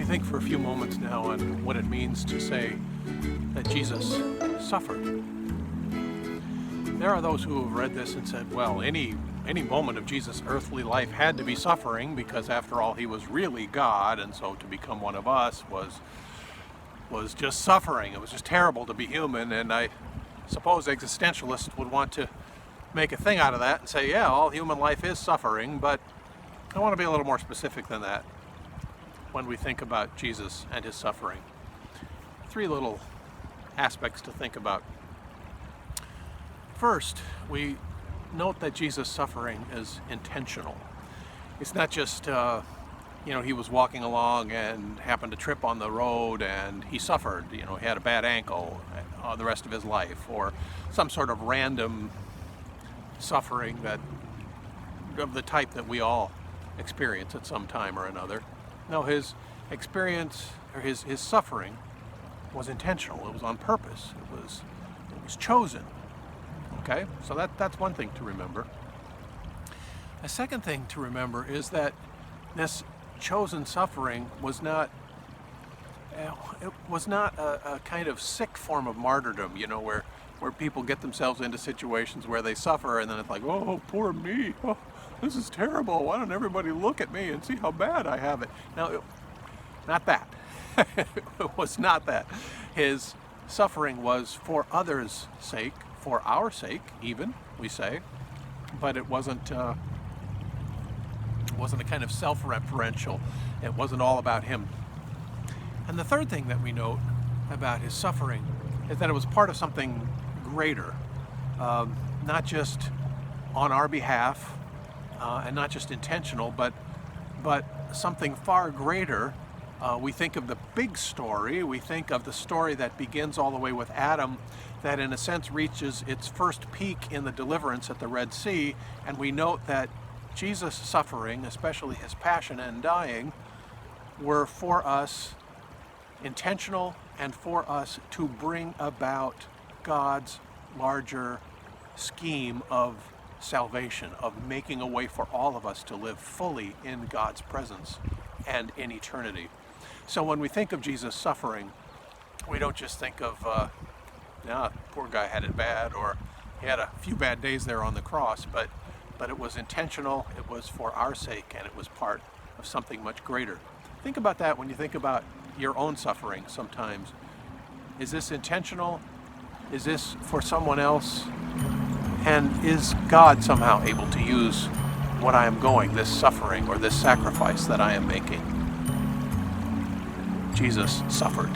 think for a few moments now on what it means to say that Jesus suffered. There are those who have read this and said, well, any moment of Jesus' earthly life had to be suffering because after all he was really God, and so to become one of us was just suffering. It was just terrible to be human, and I suppose existentialists would want to make a thing out of that and say, yeah, all human life is suffering, but I want to be a little more specific than that when we think about Jesus and his suffering. Three little aspects to think about. First, we note that Jesus' suffering is intentional. It's not just, he was walking along and happened to trip on the road and he suffered. He had a bad ankle the rest of his life, or some sort of random suffering that of the type that we all experience at some time or another. No, his experience or his suffering was intentional. It was on purpose. It was chosen. Okay, so that's one thing to remember. A second thing to remember is that this chosen suffering was not a kind of sick form of martyrdom, where people get themselves into situations where they suffer and then it's like, oh, poor me, oh, this is terrible, why don't everybody look at me and see how bad I have it. Now, not that. It was not that. His suffering was for others' sake, for our sake even, we say, but it wasn't a kind of self-referential. It wasn't all about him. And the third thing that we note about his suffering is that it was part of something greater, not just on our behalf and not just intentional, but something far greater. We think of the big story. We think of the story that begins all the way with Adam, that in a sense reaches its first peak in the deliverance at the Red Sea, and we note that Jesus' suffering, especially his passion and dying, were for us intentional and for us to bring about God's larger scheme of salvation, of making a way for all of us to live fully in God's presence and in eternity. So when we think of Jesus' suffering, we don't just think of, poor guy had it bad, or he had a few bad days there on the cross, but it was intentional, it was for our sake, and it was part of something much greater. Think about that when you think about your own suffering sometimes. Is this intentional? Is this for someone else? And is God somehow able to use what I am going, this suffering or this sacrifice that I am making? Jesus suffered.